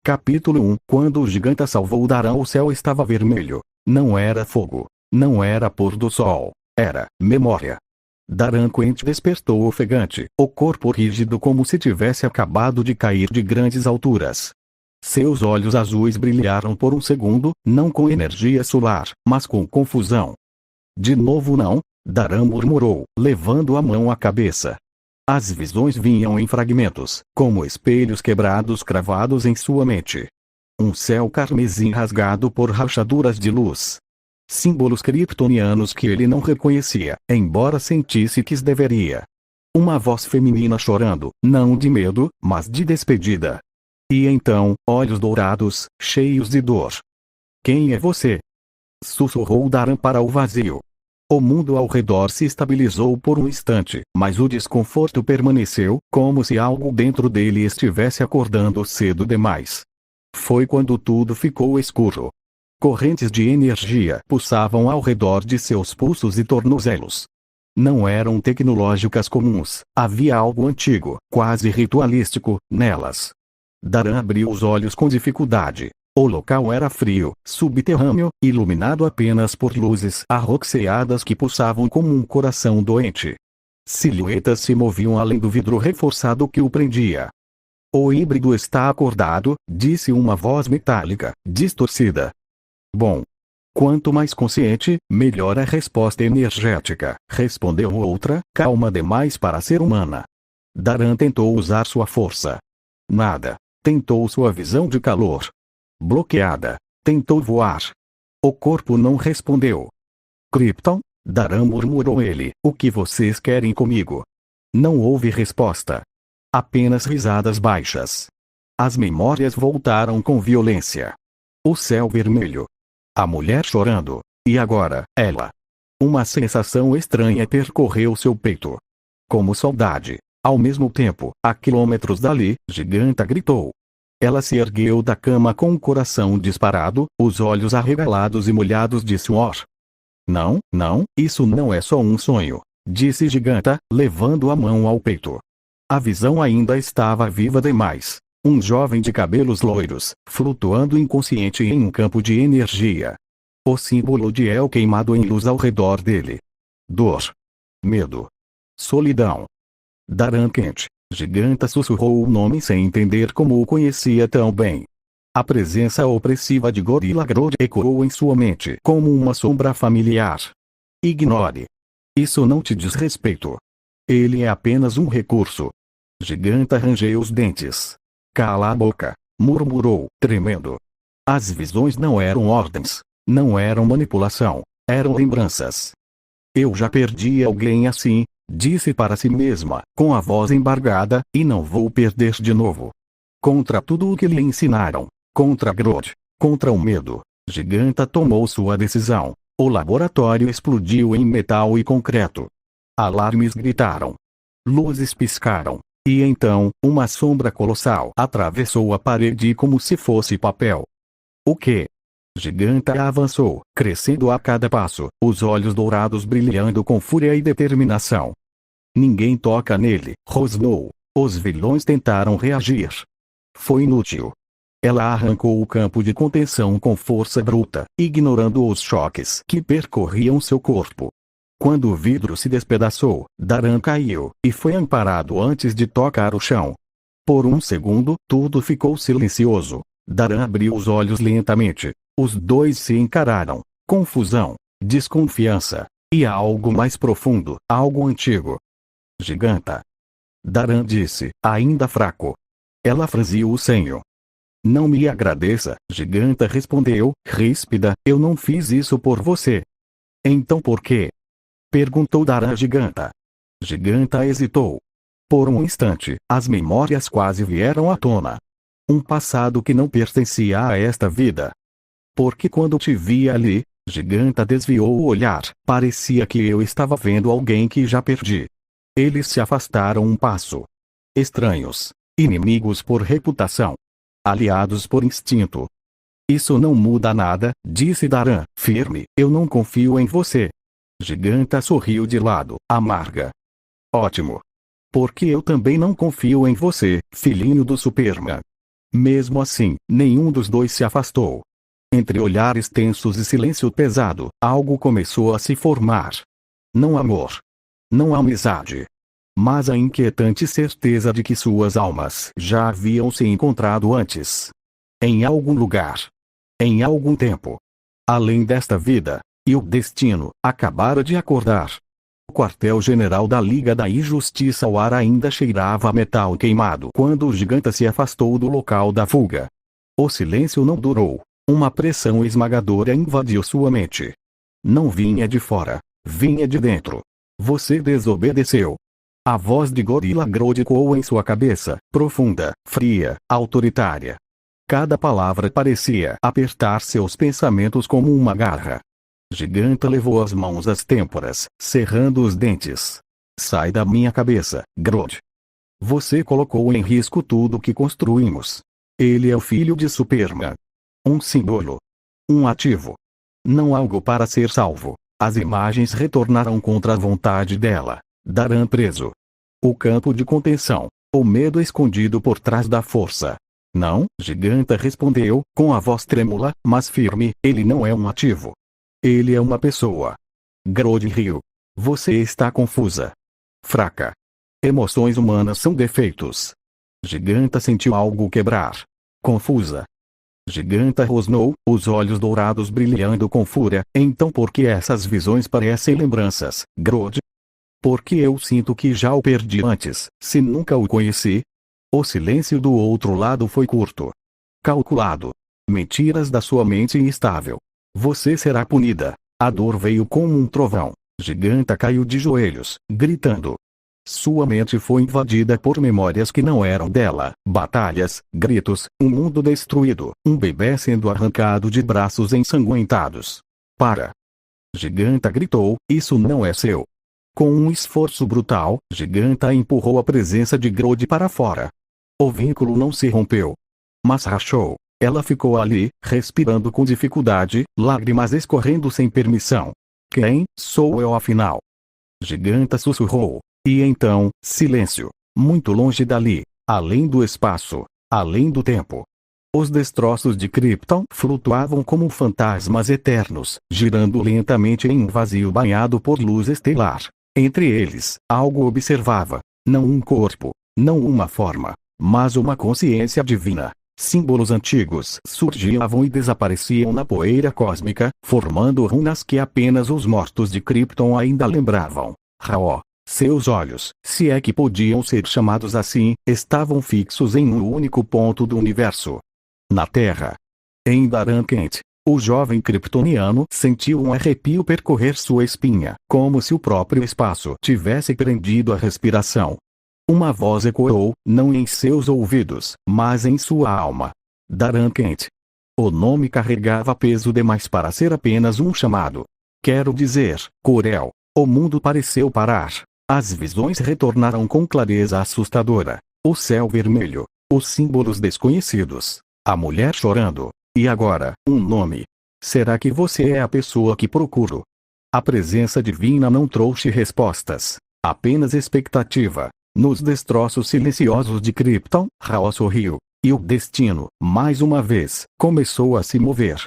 Capítulo 1. Quando o gigante salvou Daran, o céu estava vermelho. Não era fogo. Não era pôr do sol. Era memória. Daran Quente despertou ofegante, o corpo rígido como se tivesse acabado de cair de grandes alturas. Seus olhos azuis brilharam por um segundo, não com energia solar, mas com confusão. De novo não, Daran murmurou, levando a mão à cabeça. As visões vinham em fragmentos, como espelhos quebrados cravados em sua mente. Um céu carmesim rasgado por rachaduras de luz. Símbolos kryptonianos que ele não reconhecia, embora sentisse que deveria. Uma voz feminina chorando, não de medo, mas de despedida. E então, olhos dourados, cheios de dor. Quem é você? Sussurrou Daran para o vazio. O mundo ao redor se estabilizou por um instante, mas o desconforto permaneceu, como se algo dentro dele estivesse acordando cedo demais. Foi quando tudo ficou escuro. Correntes de energia pulsavam ao redor de seus pulsos e tornozelos. Não eram tecnológicas comuns, havia algo antigo, quase ritualístico, nelas. Daran abriu os olhos com dificuldade. O local era frio, subterrâneo, iluminado apenas por luzes arroxeadas que pulsavam como um coração doente. Silhuetas se moviam além do vidro reforçado que o prendia. O híbrido está acordado, disse uma voz metálica, distorcida. Bom. Quanto mais consciente, melhor a resposta energética, respondeu outra, calma demais para ser humana. Daran tentou usar sua força. Nada. Tentou sua visão de calor. Bloqueada. Tentou voar. O corpo não respondeu. Krypton? Daran murmurou ele, o que vocês querem comigo? Não houve resposta. Apenas risadas baixas. As memórias voltaram com violência. O céu vermelho. A mulher chorando. E agora, ela. Uma sensação estranha percorreu seu peito. Como saudade. Ao mesmo tempo, a quilômetros dali, Giganta gritou. Ela se ergueu da cama com o coração disparado, os olhos arregalados e molhados de suor. Não, não, isso não é só um sonho, disse Giganta, levando a mão ao peito. A visão ainda estava viva demais. Um jovem de cabelos loiros, flutuando inconsciente em um campo de energia. O símbolo de El queimado em luz ao redor dele. Dor. Medo. Solidão. Daran Quente. Giganta sussurrou o nome sem entender como o conhecia tão bem. A presença opressiva de Gorilla Grodd ecoou em sua mente como uma sombra familiar. Ignore. Isso não te diz respeito. Ele é apenas um recurso. Giganta rangeu os dentes. Cala a boca, murmurou, tremendo. As visões não eram ordens, não eram manipulação, eram lembranças. Eu já perdi alguém assim, disse para si mesma, com a voz embargada, e não vou perder de novo. Contra tudo o que lhe ensinaram, contra Grodd, contra o medo, Giganta tomou sua decisão. O laboratório explodiu em metal e concreto. Alarmes gritaram. Luzes piscaram. E então, uma sombra colossal atravessou a parede como se fosse papel. O quê? Giganta avançou, crescendo a cada passo, os olhos dourados brilhando com fúria e determinação. Ninguém toca nele, rosnou. Os vilões tentaram reagir. Foi inútil. Ela arrancou o campo de contenção com força bruta, ignorando os choques que percorriam seu corpo. Quando o vidro se despedaçou, Daran caiu, e foi amparado antes de tocar o chão. Por um segundo, tudo ficou silencioso. Daran abriu os olhos lentamente. Os dois se encararam. Confusão, desconfiança, e algo mais profundo, algo antigo. Giganta. Daran disse, ainda fraco. Ela franziu o senho. Não me agradeça, Giganta respondeu, ríspida, eu não fiz isso por você. Então por quê? Perguntou Daran Giganta. Giganta hesitou. Por um instante, as memórias quase vieram à tona. Um passado que não pertencia a esta vida. Porque quando te vi ali, Giganta desviou o olhar, parecia que eu estava vendo alguém que já perdi. Eles se afastaram um passo. Estranhos. Inimigos por reputação. Aliados por instinto. Isso não muda nada, disse Daran, firme, eu não confio em você. Giganta sorriu de lado, amarga. Ótimo. Porque eu também não confio em você, filhinho do Superman. Mesmo assim, nenhum dos dois se afastou. Entre olhares tensos e silêncio pesado, algo começou a se formar. Não amor. Não amizade. Mas a inquietante certeza de que suas almas já haviam se encontrado antes. Em algum lugar. Em algum tempo. Além desta vida. E o destino acabara de acordar. O quartel-general da Liga da Injustiça ao ar ainda cheirava a metal queimado quando o gigante se afastou do local da fuga. O silêncio não durou. Uma pressão esmagadora invadiu sua mente. Não vinha de fora. Vinha de dentro. Você desobedeceu. A voz de Gorila Grodd ecoou em sua cabeça, profunda, fria, autoritária. Cada palavra parecia apertar seus pensamentos como uma garra. Giganta levou as mãos às têmporas, cerrando os dentes. Sai da minha cabeça, Grodd. Você colocou em risco tudo o que construímos. Ele é o filho de Superman. Um símbolo. Um ativo. Não algo para ser salvo. As imagens retornaram contra a vontade dela. Daran preso. O campo de contenção. O medo escondido por trás da força. Não, Giganta respondeu, com a voz trêmula, mas firme, ele não é um ativo. Ele é uma pessoa. Grodd riu. Você está confusa. Fraca. Emoções humanas são defeitos. Giganta sentiu algo quebrar. Confusa. Giganta rosnou, os olhos dourados brilhando com fúria. Então por que essas visões parecem lembranças, Grodd? Porque eu sinto que já o perdi antes, se nunca o conheci? O silêncio do outro lado foi curto. Calculado. Mentiras da sua mente instável. Você será punida. A dor veio como um trovão. Giganta caiu de joelhos, gritando. Sua mente foi invadida por memórias que não eram dela. Batalhas, gritos, um mundo destruído, um bebê sendo arrancado de braços ensanguentados. Para! Giganta gritou, isso não é seu. Com um esforço brutal, Giganta empurrou a presença de Grodd para fora. O vínculo não se rompeu. Mas rachou. Ela ficou ali, respirando com dificuldade, lágrimas escorrendo sem permissão. Quem sou eu afinal? Giganta sussurrou. E então, silêncio. Muito longe dali. Além do espaço. Além do tempo. Os destroços de Krypton flutuavam como fantasmas eternos, girando lentamente em um vazio banhado por luz estelar. Entre eles, algo observava. Não um corpo. Não uma forma. Mas uma consciência divina. Símbolos antigos surgiam e desapareciam na poeira cósmica, formando runas que apenas os mortos de Krypton ainda lembravam. Raó. Seus olhos, se é que podiam ser chamados assim, estavam fixos em um único ponto do universo. Na Terra. Em Daran Kent, o jovem kryptoniano sentiu um arrepio percorrer sua espinha, como se o próprio espaço tivesse prendido a respiração. Uma voz ecoou, não em seus ouvidos, mas em sua alma. Daran Kent. O nome carregava peso demais para ser apenas um chamado. Quero dizer, Kor-El. O mundo pareceu parar. As visões retornaram com clareza assustadora. O céu vermelho. Os símbolos desconhecidos. A mulher chorando. E agora, um nome. Será que você é a pessoa que procuro? A presença divina não trouxe respostas. Apenas expectativa. Nos destroços silenciosos de Krypton, Raó sorriu. E o destino, mais uma vez, começou a se mover.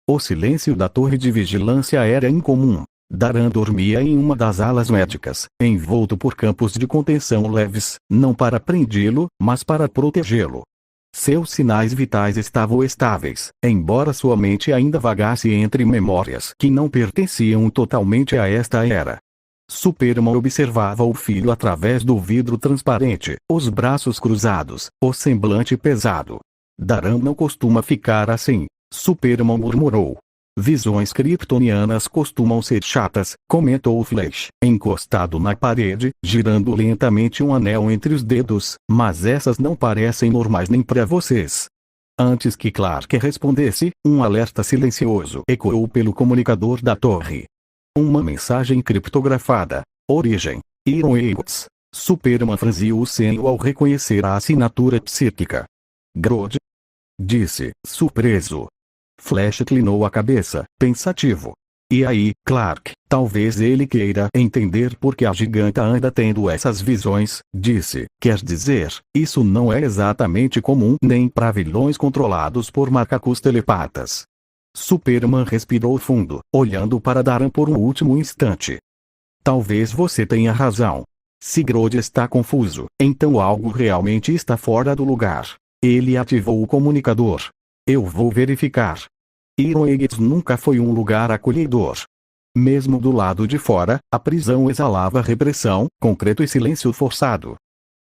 O silêncio da torre de vigilância era incomum. Daran dormia em uma das alas médicas, envolto por campos de contenção leves, não para prendê-lo, mas para protegê-lo. Seus sinais vitais estavam estáveis, embora sua mente ainda vagasse entre memórias que não pertenciam totalmente a esta era. Superman observava o filho através do vidro transparente, os braços cruzados, o semblante pesado. Daran não costuma ficar assim, Superman murmurou. Visões kryptonianas costumam ser chatas, comentou o Flash, encostado na parede, girando lentamente um anel entre os dedos, mas essas não parecem normais nem para vocês. Antes que Clark respondesse, um alerta silencioso ecoou pelo comunicador da torre. Uma mensagem criptografada. Origem. Iron Eagles. Superman franziu o senho ao reconhecer a assinatura psíquica. Grodd? Disse, surpreso. Flash inclinou a cabeça, pensativo. E aí, Clark, talvez ele queira entender por que a giganta anda tendo essas visões, disse. Quer dizer, isso não é exatamente comum nem para vilões controlados por macacos telepatas. Superman respirou fundo, olhando para Daran por um último instante. Talvez você tenha razão. Se Grodd está confuso, então algo realmente está fora do lugar. Ele ativou o comunicador. Eu vou verificar. Iron Heights nunca foi um lugar acolhedor. Mesmo do lado de fora, a prisão exalava repressão, concreto e silêncio forçado.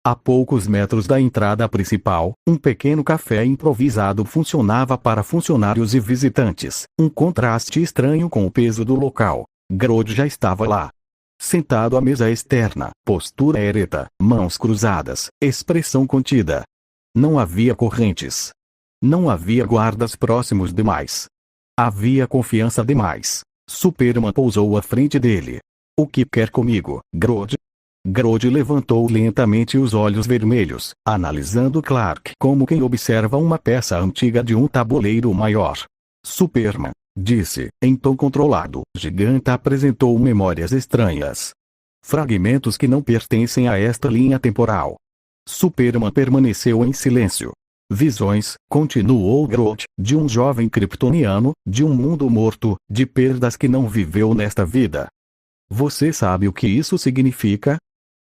A poucos metros da entrada principal, um pequeno café improvisado funcionava para funcionários e visitantes, um contraste estranho com o peso do local. Grodd já estava lá. Sentado à mesa externa, postura ereta, mãos cruzadas, expressão contida. Não havia correntes. Não havia guardas próximos demais. Havia confiança demais. Superman pousou à frente dele. O que quer comigo, Grodd? Grodd levantou lentamente os olhos vermelhos, analisando Clark como quem observa uma peça antiga de um tabuleiro maior. Superman, disse, em tom controlado. Giganta apresentou memórias estranhas. Fragmentos que não pertencem a esta linha temporal. Superman permaneceu em silêncio. Visões, continuou Grodd, de um jovem kryptoniano, de um mundo morto, de perdas que não viveu nesta vida. Você sabe o que isso significa?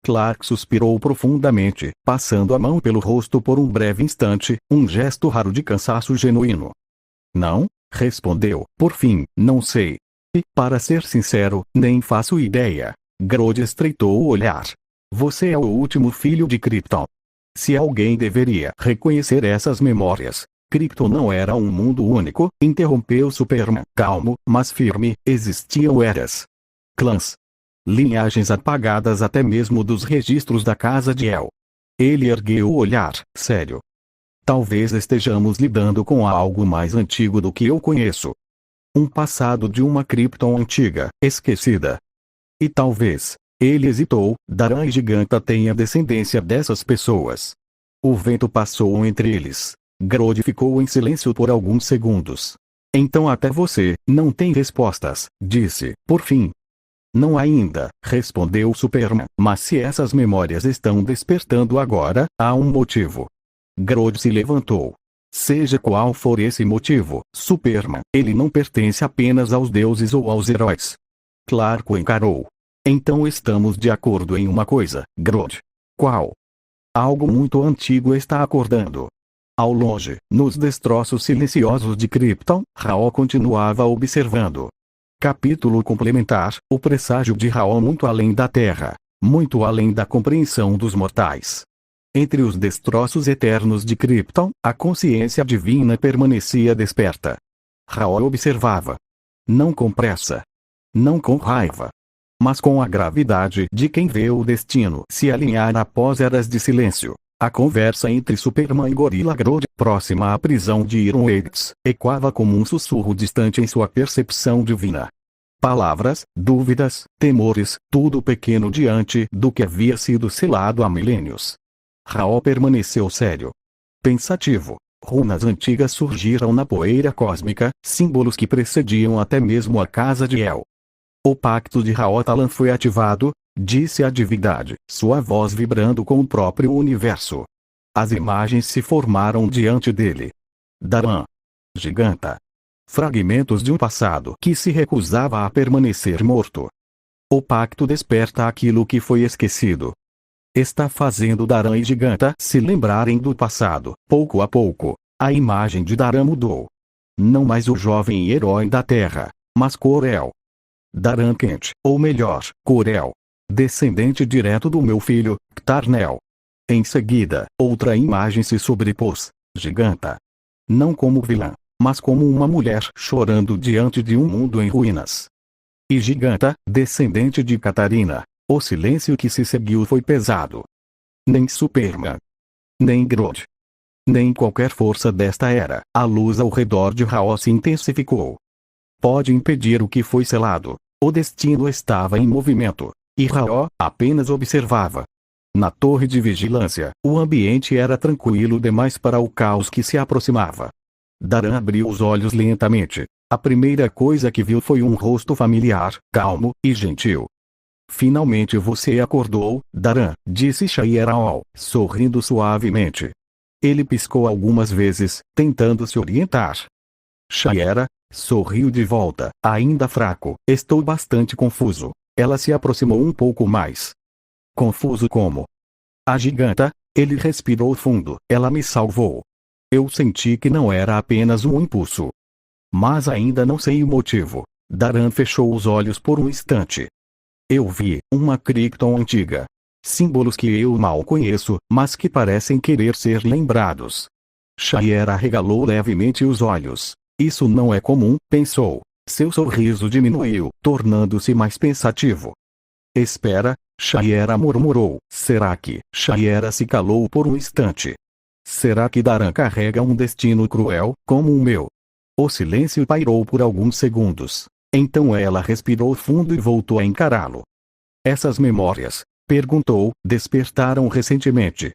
Clark suspirou profundamente, passando a mão pelo rosto por um breve instante, um gesto raro de cansaço genuíno. Não, respondeu, por fim, não sei. E, para ser sincero, nem faço ideia. Grodd estreitou o olhar. Você é o último filho de Krypton. Se alguém deveria reconhecer essas memórias. Krypton não era um mundo único, interrompeu Superman, calmo, mas firme. Existiam eras. Clãs. Linhagens apagadas até mesmo dos registros da casa de El. Ele ergueu o olhar, sério. Talvez estejamos lidando com algo mais antigo do que eu conheço. Um passado de uma Krypton antiga, esquecida. E talvez, ele hesitou, Daran e Giganta tenha descendência dessas pessoas. O vento passou entre eles. Grodd ficou em silêncio por alguns segundos. Então até você, não tem respostas, disse, por fim. Não ainda, respondeu Superman, mas se essas memórias estão despertando agora, há um motivo. Grodd se levantou. Seja qual for esse motivo, Superman, ele não pertence apenas aos deuses ou aos heróis. Clark o encarou. Então estamos de acordo em uma coisa, Grodd. Qual? Algo muito antigo está acordando. Ao longe, nos destroços silenciosos de Krypton, Raó continuava observando. Capítulo complementar, o presságio de Raó muito além da Terra, muito além da compreensão dos mortais. Entre os destroços eternos de Krypton, a consciência divina permanecia desperta. Raó observava. Não com pressa. Não com raiva. Mas com a gravidade de quem vê o destino se alinhar após eras de silêncio. A conversa entre Superman e Gorilla Grodd, próxima à prisão de Iron Heights, ecoava como um sussurro distante em sua percepção divina. Palavras, dúvidas, temores, tudo pequeno diante do que havia sido selado há milênios. Raó permaneceu sério. Pensativo. Runas antigas surgiram na poeira cósmica, símbolos que precediam até mesmo a casa de El. O pacto de Raotalan foi ativado, disse a divindade, sua voz vibrando com o próprio universo. As imagens se formaram diante dele. Daran. Giganta. Fragmentos de um passado que se recusava a permanecer morto. O pacto desperta aquilo que foi esquecido. Está fazendo Daran e Giganta se lembrarem do passado. Pouco a pouco, a imagem de Daran mudou. Não mais o jovem herói da Terra, mas Kor-El. Daran Kent, ou melhor, Kor-El. Descendente direto do meu filho, K'Tarnel. Em seguida, outra imagem se sobrepôs. Giganta. Não como vilã, mas como uma mulher chorando diante de um mundo em ruínas. E Giganta, descendente de Catarina. O silêncio que se seguiu foi pesado. Nem Superman. Nem Grodd. Nem qualquer força desta era. A luz ao redor de Raó se intensificou. Pode impedir o que foi selado. O destino estava em movimento. E Raó apenas observava. Na torre de vigilância, o ambiente era tranquilo demais para o caos que se aproximava. Daran abriu os olhos lentamente. A primeira coisa que viu foi um rosto familiar, calmo e gentil. Finalmente você acordou, Daran, disse Shayeraol, sorrindo suavemente. Ele piscou algumas vezes, tentando se orientar. Shayera sorriu de volta, ainda fraco. Estou bastante confuso. Ela se aproximou um pouco mais. Confuso como? A giganta, ele respirou fundo. Ela me salvou. Eu senti que não era apenas um impulso. Mas ainda não sei o motivo. Daran fechou os olhos por um instante. Eu vi uma Krypton antiga. Símbolos que eu mal conheço, mas que parecem querer ser lembrados. Shayera arregalou levemente os olhos. Isso não é comum, pensou. Seu sorriso diminuiu, tornando-se mais pensativo. Espera, Shayera murmurou. Será que? Shayera se calou por um instante. Será que Daran carrega um destino cruel, como o meu? O silêncio pairou por alguns segundos. Então ela respirou fundo e voltou a encará-lo. Essas memórias, perguntou, despertaram recentemente.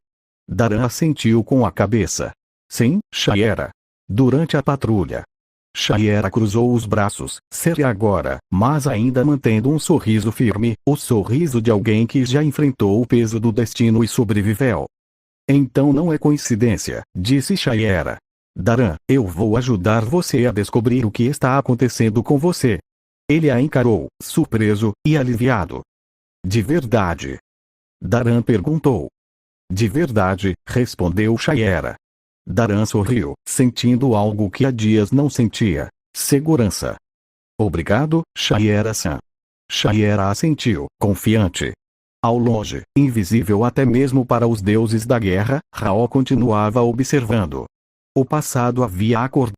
Daran assentiu com a cabeça. Sim, Shayera. Durante a patrulha. Shayera cruzou os braços, seria agora, mas ainda mantendo um sorriso firme, o sorriso de alguém que já enfrentou o peso do destino e sobreviveu. Então não é coincidência, disse Shayera. Daran, eu vou ajudar você a descobrir o que está acontecendo com você. Ele a encarou, surpreso e aliviado. De verdade? Daran perguntou. De verdade, respondeu Shayera. Daran sorriu, sentindo algo que há dias não sentia. Segurança. Obrigado, Shayera-san. Shayera assentiu, confiante. Ao longe, invisível até mesmo para os deuses da guerra, Raó continuava observando. O passado havia acordado.